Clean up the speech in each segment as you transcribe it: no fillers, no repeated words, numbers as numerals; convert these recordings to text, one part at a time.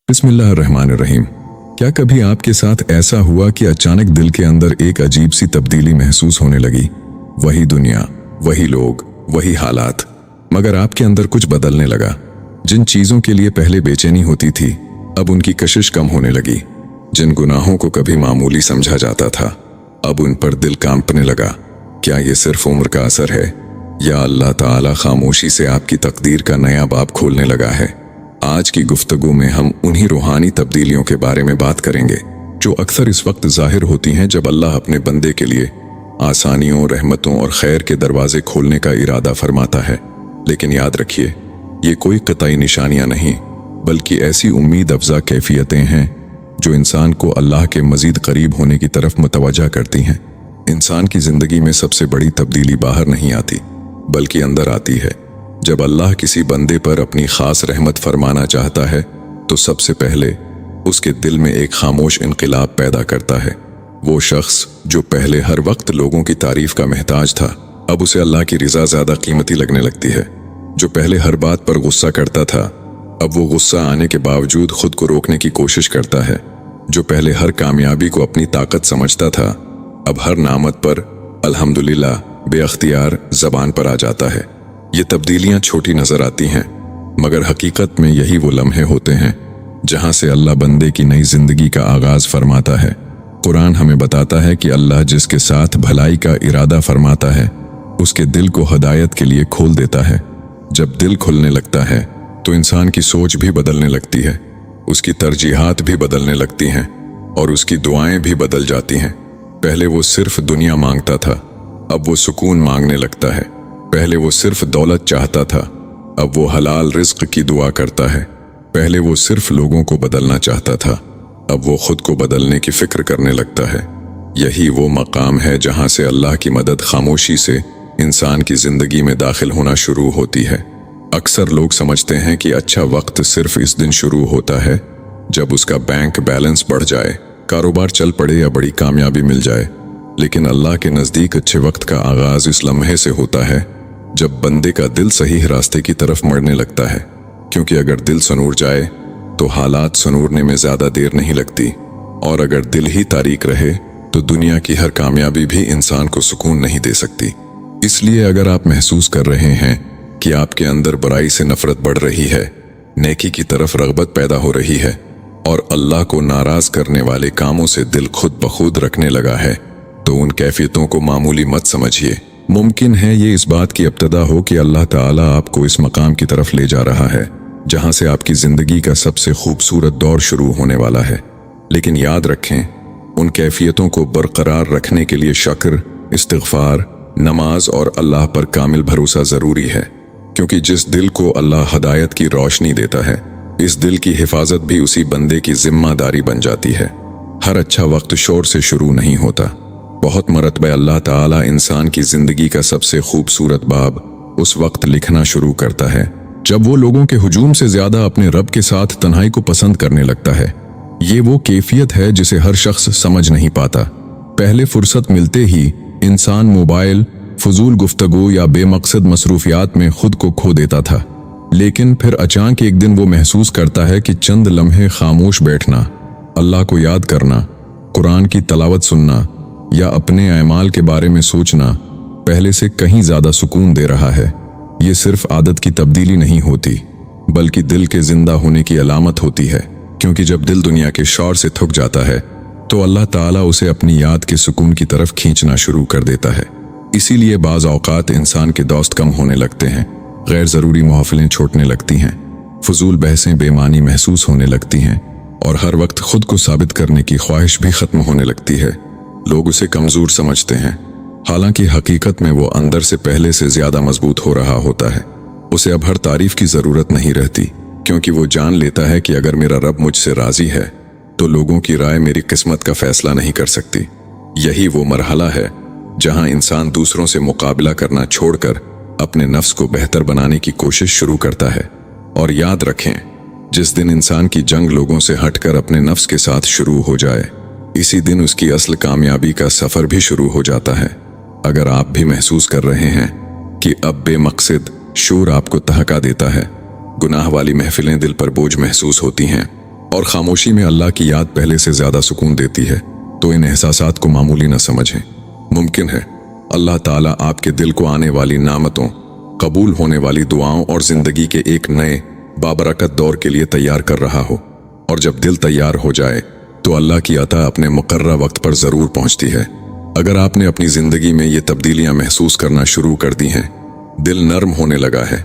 बिस्मिल्लाहिर्रहमानिर्रहीम। क्या कभी आपके साथ ऐसा हुआ कि अचानक दिल के अंदर एक अजीब सी तब्दीली महसूस होने लगी? वही दुनिया, वही लोग, वही हालात, मगर आपके अंदर कुछ बदलने लगा। जिन चीजों के लिए पहले बेचैनी होती थी, अब उनकी कशिश कम होने लगी। जिन गुनाहों को कभी मामूली समझा जाता था, अब उन पर दिल कांपने लगा। क्या ये सिर्फ उम्र का असर है, या अल्लाह ताला खामोशी से आपकी तकदीर का नया बाब खोलने लगा है? आज की गुफ्तगू में हम उन्हीं रूहानी तब्दीलियों के बारे में बात करेंगे जो अक्सर इस वक्त जाहिर होती हैं जब अल्लाह अपने बंदे के लिए आसानियों, रहमतों और खैर के दरवाजे खोलने का इरादा फरमाता है। लेकिन याद रखिए, ये कोई कतई निशानियां नहीं, बल्कि ऐसी उम्मीद अफजा कैफियतें हैं जो इंसान को अल्लाह के मजीद करीब होने की तरफ मुतवज्जा करती हैं। इंसान की जिंदगी में सबसे बड़ी तब्दीली बाहर नहीं आती, बल्कि अंदर आती है। जब अल्लाह किसी बंदे पर अपनी खास रहमत फरमाना चाहता है, तो सबसे पहले उसके दिल में एक खामोश इनकलाब पैदा करता है। वो शख्स जो पहले हर वक्त लोगों की तारीफ का महताज था, अब उसे अल्लाह की रिजा ज्यादा कीमती लगने लगती है। जो पहले हर बात पर गुस्सा करता था, अब वो गुस्सा आने के बावजूद खुद को रोकने की कोशिश करता है। जो पहले हर कामयाबी को अपनी ताकत समझता था, अब हर नामत पर अल्हम्दुलिल्लाह बेअख्तियार जबान पर आ जाता है। ये तब्दीलियां छोटी नजर आती हैं, मगर हकीकत में यही वो लम्हे होते हैं जहां से अल्लाह बंदे की नई जिंदगी का आगाज फरमाता है। कुरान हमें बताता है कि अल्लाह जिसके साथ भलाई का इरादा फरमाता है, उसके दिल को हदायत के लिए खोल देता है। जब दिल खुलने लगता है तो इंसान की सोच भी बदलने लगती है, उसकी तरजीहात भी बदलने लगती हैं और उसकी दुआएं भी बदल जाती हैं। पहले वो सिर्फ दुनिया मांगता था, अब वो सुकून मांगने लगता है। पहले वो सिर्फ दौलत चाहता था, अब वो हलाल रिज्क की दुआ करता है। पहले वो सिर्फ लोगों को बदलना चाहता था, अब वो खुद को बदलने की फिक्र करने लगता है। यही वो मकाम है जहां से अल्लाह की मदद खामोशी से इंसान की जिंदगी में दाखिल होना शुरू होती है। अक्सर लोग समझते हैं कि अच्छा वक्त सिर्फ इस दिन शुरू होता है जब उसका बैंक बैलेंस बढ़ जाए, कारोबार चल पड़े या बड़ी कामयाबी मिल जाए। लेकिन अल्लाह के नजदीक अच्छे वक्त का आगाज इस लम्हे से होता है जब बंदे का दिल सही रास्ते की तरफ मड़ने लगता है। क्योंकि अगर दिल सनूर जाए तो हालात सनूरने में ज्यादा देर नहीं लगती, और अगर दिल ही तारीक रहे तो दुनिया की हर कामयाबी भी इंसान को सुकून नहीं दे सकती। इसलिए अगर आप महसूस कर रहे हैं कि आपके अंदर बुराई से नफरत बढ़ रही है, नेकी की तरफ रगबत पैदा हो रही है और अल्लाह को नाराज करने वाले कामों से दिल खुद ब खुद रखने लगा है, तो उन कैफियतों को मामूली मत समझिए। मुमकिन है ये इस बात की इब्तिदा हो कि अल्लाह ताला आपको इस मकाम की तरफ ले जा रहा है जहां से आपकी जिंदगी का सबसे खूबसूरत दौर शुरू होने वाला है। लेकिन याद रखें, उन कैफियतों को बरकरार रखने के लिए शक्र, इस्तिग़फ़ार, नमाज और अल्लाह पर कामिल भरोसा जरूरी है। क्योंकि जिस दिल को अल्लाह हदायत की रोशनी देता है, इस दिल की हिफाजत भी उसी बंदे की जिम्मेदारी बन जाती है। हर अच्छा वक्त शोर से शुरू नहीं होता। बहुत मरतबा अल्लाह ताला इंसान की जिंदगी का सबसे खूबसूरत बाब उस वक्त लिखना शुरू करता है जब वो लोगों के हुजूम से ज्यादा अपने रब के साथ तन्हाई को पसंद करने लगता है। ये वो कैफियत है जिसे हर शख्स समझ नहीं पाता। पहले फुर्सत मिलते ही इंसान मोबाइल, फजूल गुफ्तगू या बेमकसद मसरूफियात में खुद को खो देता था। लेकिन फिर अचानक एक दिन वो महसूस करता है कि चंद लम्हे खामोश बैठना, अल्लाह को याद करना, कुरान की तलावत सुनना या अपने अमाल के बारे में सोचना पहले से कहीं ज्यादा सुकून दे रहा है। ये सिर्फ आदत की तब्दीली नहीं होती, बल्कि दिल के जिंदा होने की अलामत होती है। क्योंकि जब दिल दुनिया के शौर से थक जाता है तो अल्लाह ताला उसे अपनी याद के सुकून की तरफ खींचना शुरू कर देता है। इसीलिए बाज़ औक़ात इंसान के दोस्त कम होने लगते हैं, गैर ज़रूरी महफ़िलें छूटने लगती हैं, फजूल बहसें बेमानी महसूस होने लगती हैं और हर वक्त खुद को साबित करने की ख्वाहिश भी ख़त्म होने लगती है। लोग उसे कमज़ोर समझते हैं, हालांकि हकीकत में वो अंदर से पहले से ज़्यादा मजबूत हो रहा होता है। उसे अब हर तारीफ की ज़रूरत नहीं रहती, क्योंकि वो जान लेता है कि अगर मेरा रब मुझसे राज़ी है तो लोगों की राय मेरी किस्मत का फैसला नहीं कर सकती। यही वो मरहला है जहां इंसान दूसरों से मुकाबला करना छोड़कर अपने नफ्स को बेहतर बनाने की कोशिश शुरू करता है। और याद रखें, जिस दिन इंसान की जंग लोगों से हटकर अपने नफ्स के साथ शुरू हो जाए, इसी दिन उसकी असल कामयाबी का सफर भी शुरू हो जाता है। अगर आप भी महसूस कर रहे हैं कि अब बेमकसद शोर आपको तहका देता है, गुनाह वाली महफिलें दिल पर बोझ महसूस होती हैं, और खामोशी में अल्लाह की याद पहले से ज्यादा सुकून देती है, तो इन एहसासात को मामूली न समझें। मुमकिन है अल्लाह ताला आपके दिल को आने वाली नामतों, कबूल होने वाली दुआओं और जिंदगी के एक नए बाबरकत दौर के लिए तैयार कर रहा हो, और जब दिल तैयार हो जाए तो अल्लाह की अता अपने मुकर्रर वक्त पर जरूर पहुंचती है। अगर आपने अपनी जिंदगी में ये तब्दीलियां महसूस करना शुरू कर दी हैं, दिल नर्म होने लगा है,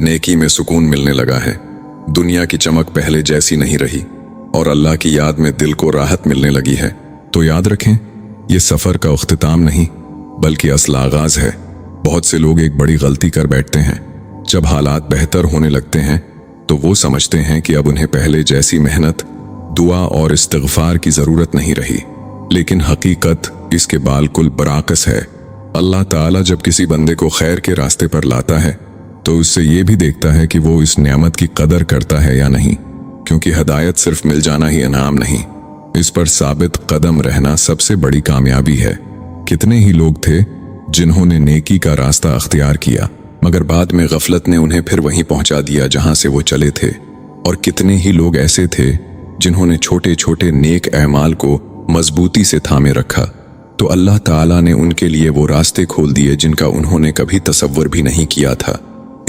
नेकी में सुकून मिलने लगा है, दुनिया की चमक पहले जैसी नहीं रही और अल्लाह की याद में दिल को राहत मिलने लगी है, तो याद रखें, ये सफर का इख्तिताम नहीं बल्कि असल आगाज है। बहुत से लोग एक बड़ी गलती कर बैठते हैं। जब हालात बेहतर होने लगते हैं तो वो समझते हैं कि अब उन्हें पहले जैसी मेहनत, दुआ और इस्तिग़फ़ार की जरूरत नहीं रही, लेकिन हकीकत इसके बालकुल बराकस है। अल्लाह ताला जब किसी बंदे को खैर के रास्ते पर लाता है तो उससे ये भी देखता है कि वो इस नेमत की कदर करता है या नहीं, क्योंकि हदायत सिर्फ मिल जाना ही इनाम नहीं, इस पर साबित कदम रहना सबसे बड़ी कामयाबी है। कितने ही लोग थे जिन्होंने नेकी का रास्ता अख्तियार किया, मगर बाद में गफलत ने उन्हें फिर वहीं पहुंचा दिया जहां से वो चले थे, और कितने ही लोग ऐसे थे जिन्होंने छोटे छोटे नेक अमाल को मजबूती से थामे रखा, तो अल्लाह ताला ने उनके लिए वो रास्ते खोल दिए जिनका उन्होंने कभी तसव्वुर भी नहीं किया था।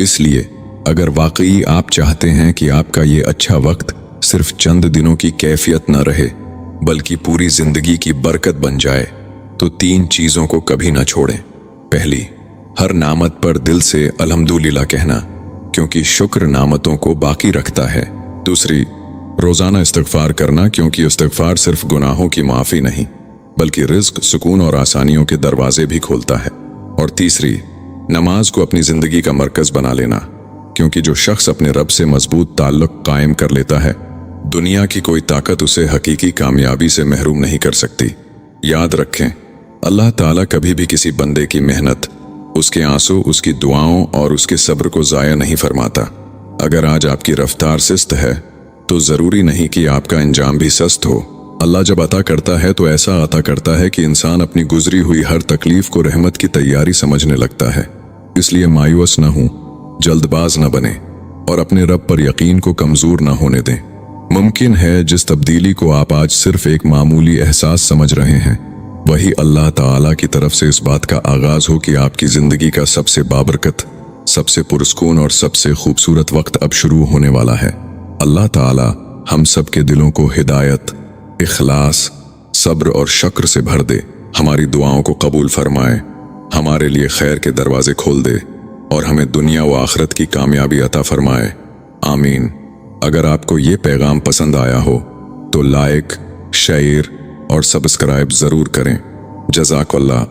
इसलिए अगर वाकई आप चाहते हैं कि आपका ये अच्छा वक्त सिर्फ चंद दिनों की कैफियत न रहे बल्कि पूरी जिंदगी की बरकत बन जाए, तो 3 चीजों को कभी न छोड़ें। पहली, हर नामत पर दिल से अल्हम्दुलिल्लाह कहना, क्योंकि शुक्र नामतों को बाकी रखता है। दूसरी, रोजाना इस्तिग़फ़ार करना, क्योंकि इस्तिग़फ़ार सिर्फ गुनाहों की माफी नहीं बल्कि रिज़्क़, सुकून और आसानियों के दरवाजे भी खोलता है। और तीसरी, नमाज को अपनी जिंदगी का मरकज बना लेना, क्योंकि जो शख्स अपने रब से मजबूत ताल्लुक कायम कर लेता है, दुनिया की कोई ताकत उसे हकीकी कामयाबी से महरूम नहीं कर सकती। याद रखें, अल्लाह ताला कभी भी किसी बंदे की मेहनत, उसके आंसू, उसकी दुआओं और उसके सब्र को ज़ाया नहीं फरमाता। अगर आज आपकी रफ्तार सुस्त है तो ज़रूरी नहीं कि आपका अंजाम भी सस्त हो। अल्लाह जब अता करता है तो ऐसा अता करता है कि इंसान अपनी गुजरी हुई हर तकलीफ को रहमत की तैयारी समझने लगता है। इसलिए मायूस न हो, जल्दबाज न बने और अपने रब पर यकीन को कमजोर न होने दें। मुमकिन है जिस तब्दीली को आप आज सिर्फ एक मामूली एहसास समझ रहे हैं, वही अल्लाह ताला की तरफ से इस बात का आगाज हो कि आपकी जिंदगी का सबसे बाबरकत, सबसे पुरस्कून और सबसे खूबसूरत वक्त अब शुरू होने वाला है। अल्लाह ताला हम सब के दिलों को हिदायत, इखलास, सब्र और शक्र से भर दे, हमारी दुआओं को कबूल फरमाए, हमारे लिए खैर के दरवाजे खोल दे और हमें दुनिया व आखिरत की कामयाबी अता फरमाए। आमीन। अगर आपको ये पैगाम पसंद आया हो तो लाइक, शेयर और सब्सक्राइब जरूर करें। जज़ाकल्लाह।